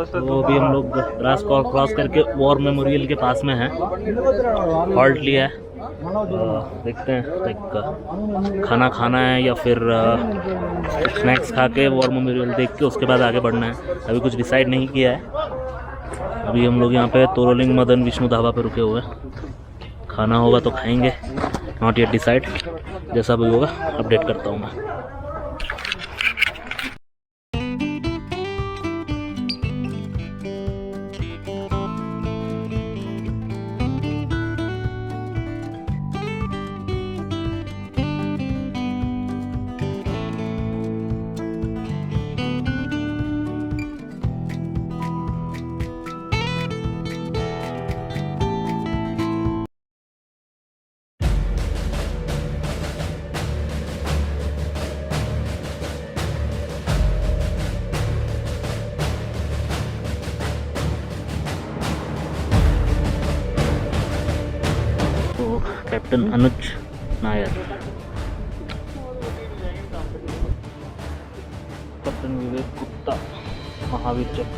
तो अभी हम लोग क्रॉस करके वॉर मेमोरियल के पास में हैं, हॉल्ट लिया है। देखते हैं लाइक खाना खाना है या फिर स्नैक्स खा के वॉर मेमोरियल देख के उसके बाद आगे बढ़ना है। अभी कुछ डिसाइड नहीं किया है। अभी हम लोग यहाँ पे तोरोलिंग मदन विष्णु ढाबा पे रुके हुए हैं। खाना होगा तो खाएंगे, नॉट येट डिसाइड। जैसा भी होगा अपडेट करता हूँ मैं। कैप्टन अनुज नायर, कैप्टन विवेक गुप्ता, महावीर चक्र,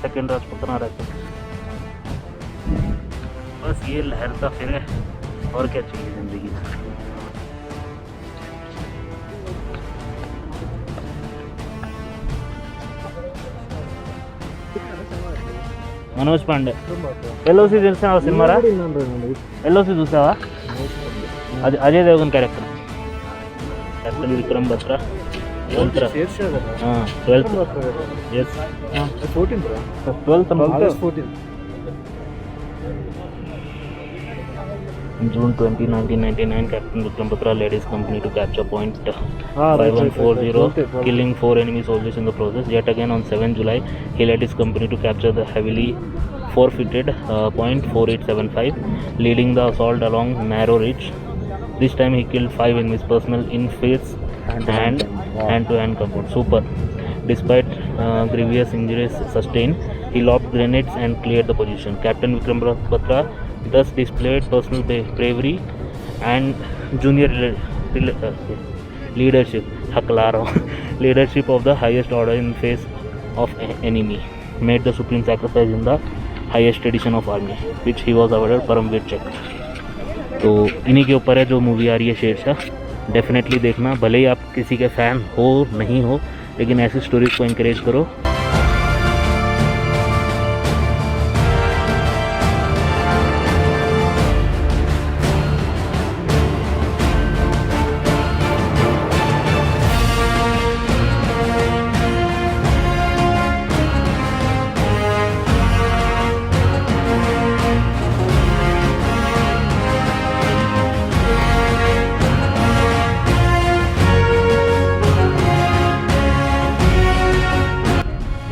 सेकेंड राजपुतना रैकेट। बस ये लहरता फिरे, और क्या चाहिए जिंदगी में। मनोज पांडे LOC తెలిసిన సినిమారా LOC చూసావా? Ajay Devgan character captain Vikram Batra 12th yes 12th June 20, 1999, Captain Vikram Batra led his company to capture point 5140, killing 4 enemy soldiers in the process. Yet again on 7 July, he led his company to capture the heavily forfeited point 4875, leading the assault along narrow ridge. This time he killed 5 enemies personnel in face and hand-to-hand combat. Super. Despite grievous injuries sustained, he lobbed grenades and cleared the position. Captain Vikram Batra thus displayed personal bravery and junior leadership leadership of the highest order in face of enemy, made the supreme sacrifice in the highest tradition of army, which he was awarded Paramveer Chakra. तो इन्हीं के ऊपर है जो movie आ रही है Sher Shah. Definitely देखना, भले ही आप किसी के फ़ैन हो नहीं हो, लेकिन ऐसी स्टोरीज को इंकरेज करो।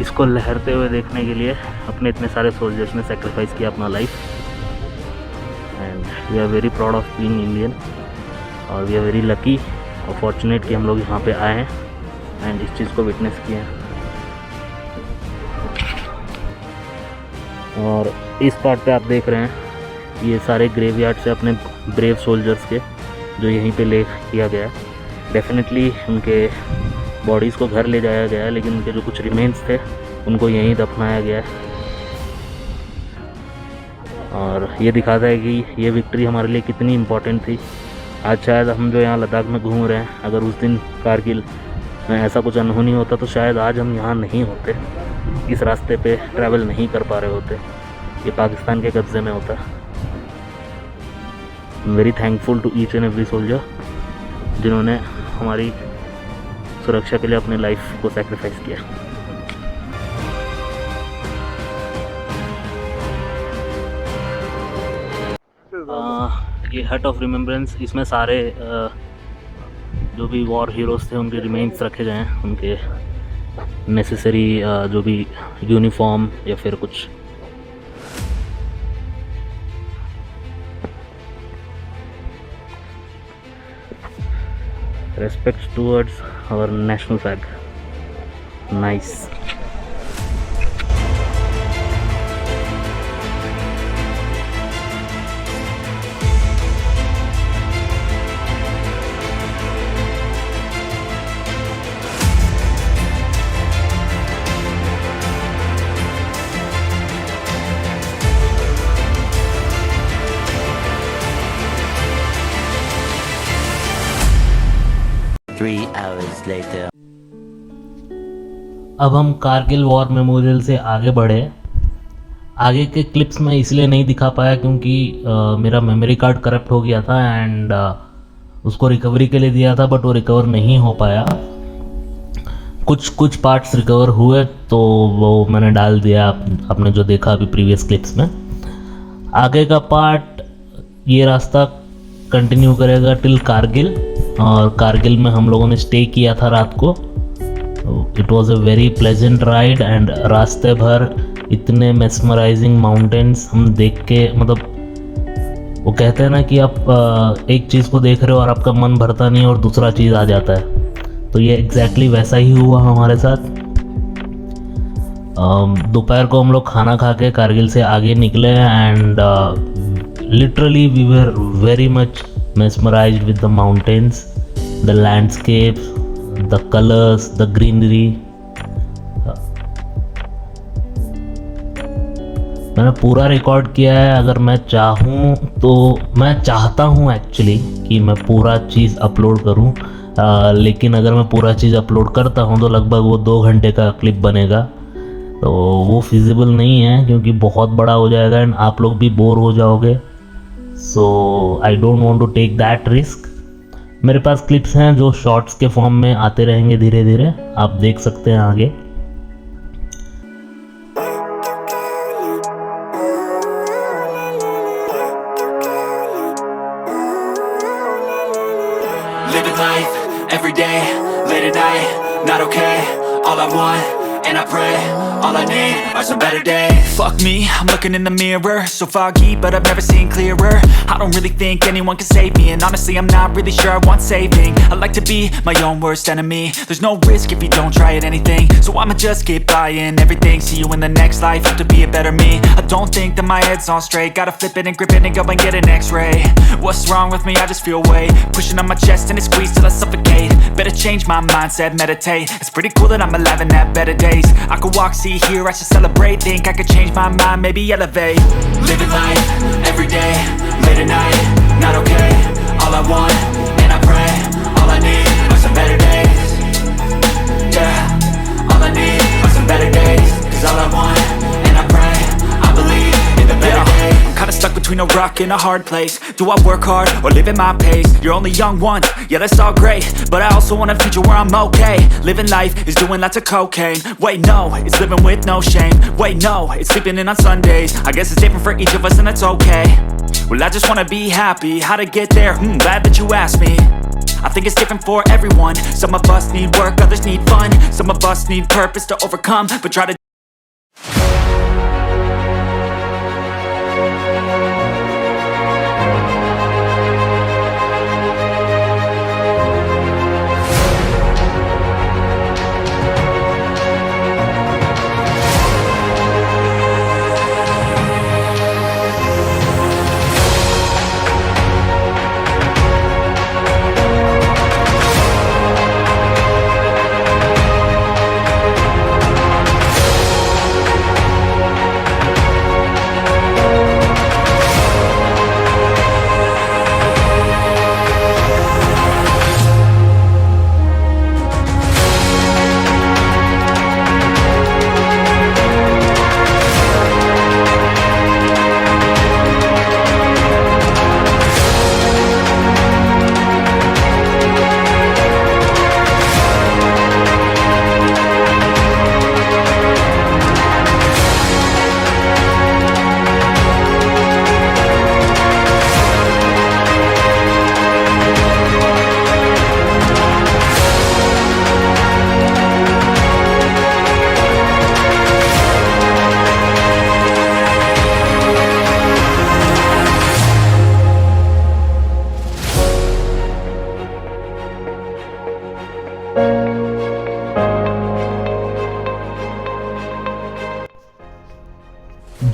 इसको लहरते हुए देखने के लिए अपने इतने सारे सोल्जर्स ने सेक्रीफाइस किया अपना life, and we are very proud of being Indian, और वी आर वेरी लकी और फॉर्चुनेट कि हम लोग यहाँ पे आए हैं एंड इस चीज़ को विटनेस किए हैं। और इस पार्ट पे आप देख रहे हैं ये सारे ग्रेवयार्ड से अपने ब्रेव सोल्जर्स के जो यहीं पे ले किया गया। डेफिनेटली उनके बॉडीज़ को घर ले जाया गया है, लेकिन उनके जो कुछ रिमेन्स थे उनको यहीं दफनाया गया है। और ये दिखाता है कि ये विक्ट्री हमारे लिए कितनी इम्पोर्टेंट थी। आज शायद हम जो यहाँ लद्दाख में घूम रहे हैं, अगर उस दिन कारगिल में ऐसा कुछ अनहोनी होता तो शायद आज हम यहाँ नहीं होते, इस रास्ते पे ट्रैवल नहीं कर पा रहे होते, ये पाकिस्तान के कब्ज़े में होता। Very thankful to each and every soldier जिन्होंने हमारी सुरक्षा के लिए अपने लाइफ को सैक्रिफाइस किया। ये हट ऑफ रिमेम्बरेंस, इसमें सारे जो भी वॉर हीरोज़ थे उनके रिमेन्स रखे गए हैं, उनके नेसेसरी जो भी यूनिफॉर्म या फिर कुछ। Respect towards our national flag. Nice. 3 hours later. अब हम कारगिल वॉर मेमोरियल से आगे बढ़े। आगे के क्लिप्स में इसलिए नहीं दिखा पाया क्योंकि मेरा मेमोरी कार्ड करप्ट हो गया था एंड उसको रिकवरी के लिए दिया था, बट वो रिकवर नहीं हो पाया। कुछ पार्ट्स रिकवर हुए तो वो मैंने डाल दिया, आपने जो देखा अभी प्रीवियस क्लिप्स में। आगे का पार्ट ये रास्ता कंटिन्यू करेगा टिल कारगिल, और कारगिल में हम लोगों ने स्टे किया था रात को। It was a very pleasant ride and रास्ते भर इतने मेस्मराइजिंग माउंटेन्स हम देख के, मतलब वो कहते हैं ना कि आप एक चीज़ को देख रहे हो और आपका मन भरता नहीं और दूसरा चीज़ आ जाता है, तो ये एग्जैक्टली वैसा ही हुआ हमारे साथ। दोपहर को हम लोग खाना खा के कारगिल से आगे निकले and literally we were very much mesmerized with the mountains, the landscapes, the colors, the greenery. मैंने पूरा रिकॉर्ड किया है। अगर मैं चाहूँ तो मैं चाहता हूँ एक्चुअली कि मैं पूरा चीज़ अपलोड करूँ, लेकिन अगर मैं पूरा चीज़ अपलोड करता हूँ तो लगभग वो 2 घंटे का क्लिप बनेगा, तो वो फिजिबल नहीं है क्योंकि बहुत बड़ा हो जाएगा एंड आप लोग भी बोर हो जाओगे। So I don't want to take that risk. मेरे पास क्लिप्स हैं जो शॉर्ट्स के फॉर्म में आते रहेंगे धीरे धीरे, आप देख सकते हैं आगे। Living life every day, late at night, not okay. All I want, and I pray, all I need are some better days. Fuck me, I'm looking in the mirror, so foggy, but I've never seen clearer. I don't really think anyone can save me, and honestly I'm not really sure I want saving. I like to be my own worst enemy. There's no risk if you don't try at anything, so I'ma just keep buying everything. See you in the next life, have to be a better me. I don't think that my head's on straight, gotta flip it and grip it and go and get an x-ray. What's wrong with me? I just feel weight pushing on my chest and it squeezes till I suffocate. Better change my mindset, meditate. It's pretty cool that I'm alive and have better days. I could walk, see, hear, I should celebrate. Think I could change my mind, maybe elevate. Living life, every day, late at night, not okay. All I want, and I pray, all I need are some better days. Yeah, all I need are some better days. Cause all I want, and I pray, I believe in the better days. I'm kinda stuck between a rock and a hard place. Do I work hard or live at my pace? You're only young once, yeah that's all great, but I also want a future where I'm okay. Living life is doing lots of cocaine. Wait no, it's living with no shame. Wait no, it's sleeping in on Sundays. I guess it's different for each of us and that's okay. Well I just wanna be happy, how to get there? Glad that you asked me. I think it's different for everyone. Some of us need work, others need fun. Some of us need purpose to overcome, but try to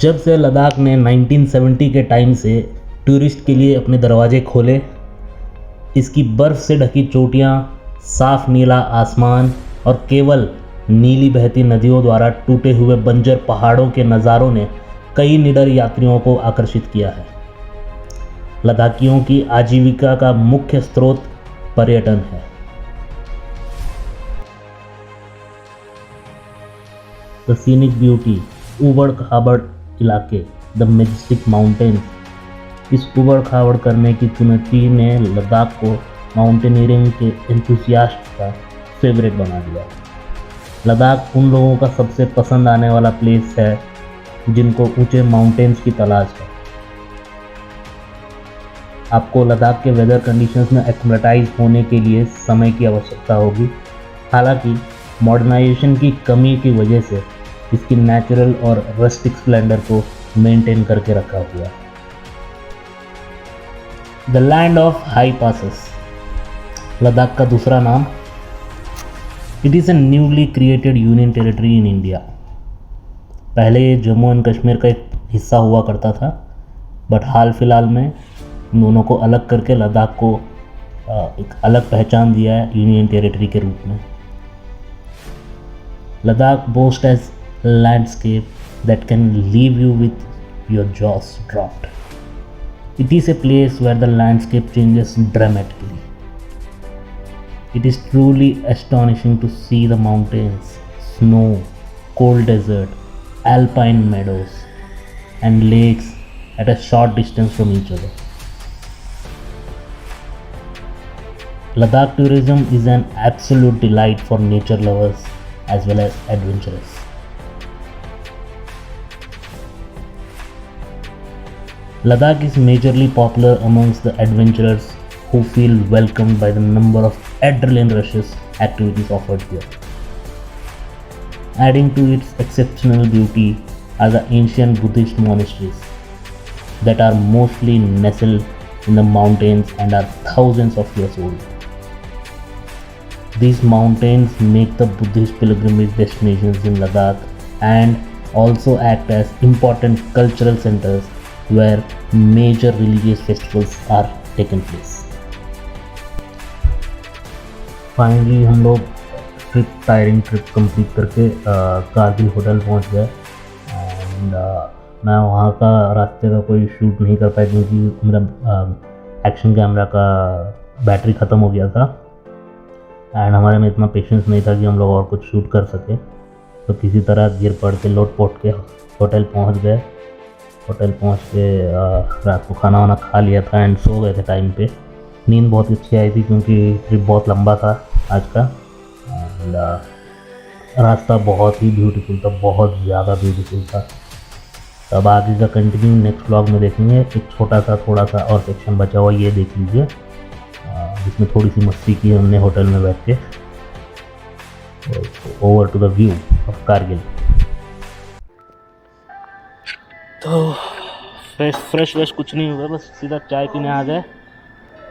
जब से लद्दाख ने 1970 के time से tourist के लिए अपने दरवाजे खोले, इसकी बर्फ़ से ढकी चोटियाँ, साफ नीला आसमान और केवल नीली बहती नदियों द्वारा टूटे हुए बंजर पहाड़ों के नज़ारों ने कई निडर यात्रियों को आकर्षित किया है। लद्दाखियों की आजीविका का मुख्य स्रोत पर्यटन है। द सीनिक ब्यूटी, उबड़ खाबड़ इलाके, द मेजेस्टिक माउंटेन्स। इस उबड़ खाबड़ करने की चुनौती ने लद्दाख को माउंटेनियरिंग के एंथुसियास्ट का फेवरेट बना दिया। लद्दाख उन लोगों का सबसे पसंद आने वाला प्लेस है जिनको ऊंचे माउंटेन्स की तलाश है। आपको लद्दाख के वेदर कंडीशंस में एक्लेमेटाइज होने के लिए समय की आवश्यकता होगी। हालांकि मॉडर्नाइजेशन की कमी की वजह से इसकी नेचुरल और रस्टिक स्प्लेंडर को मेंटेन करके रखा हुआ है। The land of high passes, Ladakh का दूसरा नाम। It is A newly created union territory in India. पहले ये जम्मू एंड कश्मीर का एक हिस्सा हुआ करता था, बट हाल फिलहाल में इन दोनों को अलग करके लद्दाख को एक अलग पहचान दिया है यूनियन टेरिटरी के रूप में। Ladakh boast as landscape that can leave you with your jaws dropped. It is a place where the landscape changes dramatically. It is truly astonishing to see the mountains, snow, cold desert, alpine meadows, and lakes at a short distance from each other. Ladakh tourism is an absolute delight for nature lovers as well as adventurers. Ladakh is majorly popular amongst the adventurers who feel welcomed by the number of adrenaline rushes activities offered here. Adding to its exceptional beauty are the ancient Buddhist monasteries that are mostly nestled in the mountains and are thousands of years old. These mountains make the Buddhist pilgrimage destinations in Ladakh and also act as important cultural centers where major religious festivals are taken place. Finally हम लोग tiring trip complete करके Kargil hotel पहुंच गए। And मैं वहाँ का रास्ते का कोई शूट नहीं कर पाया क्योंकि मेरा एक्शन कैमरा का बैटरी ख़त्म हो गया था एंड हमारे में इतना पेशेंस नहीं था कि हम लोग और कुछ शूट कर सके। तो किसी तरह गिर पड़ के लोट पोट के होटल पहुँच गए। होटल पहुँच के रात को खाना वाना खा लिया था एंड सो गए थे टाइम पे। नींद बहुत अच्छी आई थी क्योंकि ट्रिप बहुत लंबा था आज का। एंड रास्ता बहुत ही ब्यूटीफुल था, बहुत ज़्यादा ब्यूटीफुल था। तब आगे का कंटिन्यू नेक्स्ट व्लॉग में देखेंगे। एक छोटा सा थोड़ा सा और सेक्शन बचा हुआ ये देख लीजिए जिसमें थोड़ी सी मस्ती की हमने होटल में बैठ के। Over to the view of Kargil. तो फ्रेश कुछ नहीं हुआ, बस सीधा चाय पीने आ गए।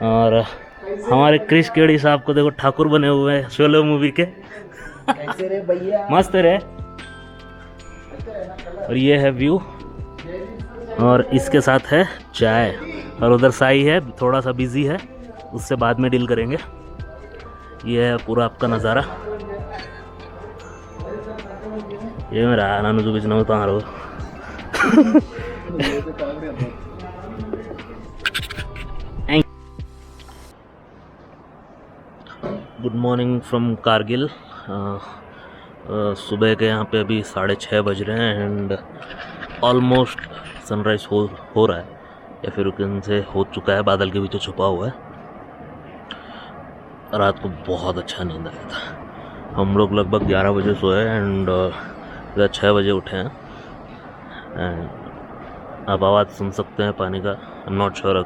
और हमारे क्रिश केड़ी साहब को देखो ठाकुर बने हुए हैं शोले मूवी के। मस्त रे। और ये है व्यू और इसके साथ है चाय। और उधर साई है, थोड़ा सा बिजी है, उससे बाद में डील करेंगे। ये है पूरा आपका नज़ारा। ये मेरा नानू जो बिजना होता है गुड मॉर्निंग फ्रॉम कारगिल। सुबह के यहाँ पे अभी 6:30 बज रहे हैं एंड ऑलमोस्ट सनराइज हो रहा है या फिर उनसे हो चुका है, बादल के पीछे छुपा हुआ है। रात को बहुत अच्छा नींद आया था। हम लोग लगभग 11 बजे सोए एंड 6 बजे उठे हैं। एंड आप आवाज़ सुन सकते हैं पानी का। I am not sure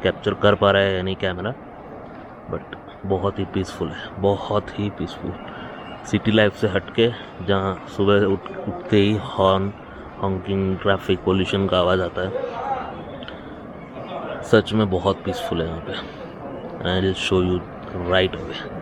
capture कर पा रहा है या नहीं कैमरा, बट बहुत ही पीसफुल है, बहुत ही पीसफुल। सिटी लाइफ से हटके जहाँ सुबह उठते ही हॉन्किंग, ट्रैफिक, पोल्यूशन का आवाज़ आता है। सच में बहुत पीसफुल है यहाँ पे। I will show you right away.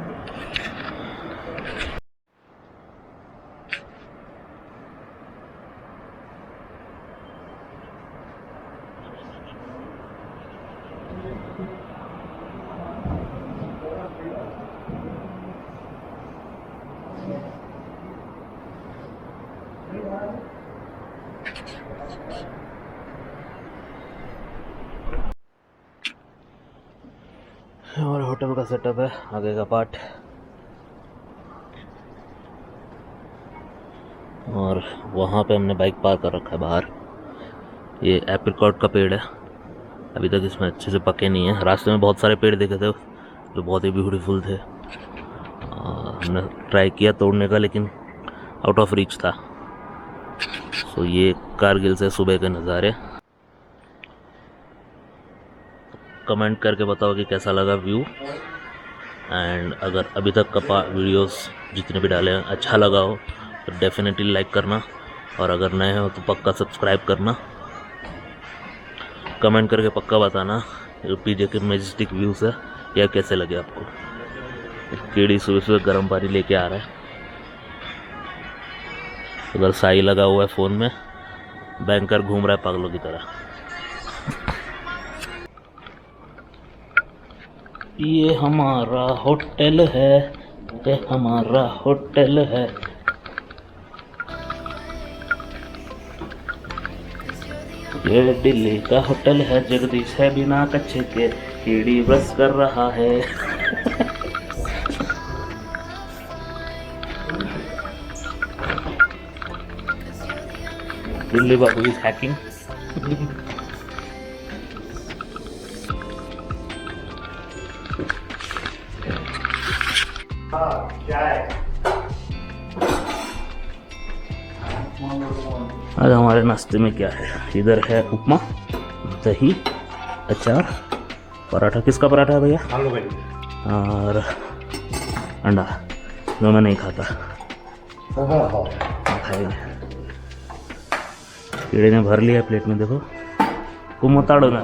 और होटल का सेटअप है आगे का पार्ट। और वहाँ पे हमने बाइक पार्क कर रखा है बाहर। ये एप्रिकॉट का पेड़ है, अभी तक इसमें अच्छे से पके नहीं है। रास्ते में बहुत सारे पेड़ देखे थे जो बहुत ही ब्यूटीफुल थे, हमने ट्राई किया तोड़ने का लेकिन आउट ऑफ रीच था। सो ये कारगिल से सुबह के नज़ारे। कमेंट करके बताओ कि कैसा लगा व्यू, एंड अगर अभी तक का वीडियोस जितने भी डाले हैं अच्छा लगा हो तो डेफिनेटली लाइक करना, और अगर नए हो तो पक्का सब्सक्राइब करना। कमेंट करके पक्का बताना पीजे के मैजेस्टिक व्यूज़ है या कैसे लगे आपको। कीड़ी सुबह सुबह गर्म पानी लेके आ रहा है। उधर साई लगा हुआ है फ़ोन में, बैंकर घूम रहा है पागलों की तरह। ये हमारा होटल है, ये हमारा होटल है। ये दिल्ली का होटल है, जगदीश है बिना कच्छे के, कीड़ी ब्रश कर रहा है। दिल्ली बाबू इज हैकिंग। आज हमारे नाश्ते में क्या है? इधर है उपमा, दही, अचार, पराठा। किसका पराठा है भैया? आलू का। और अंडा, जो मैं नहीं खाता। खाएंगे। कीड़े ने भर लिया प्लेट में, देखो कुमताड़ो ना।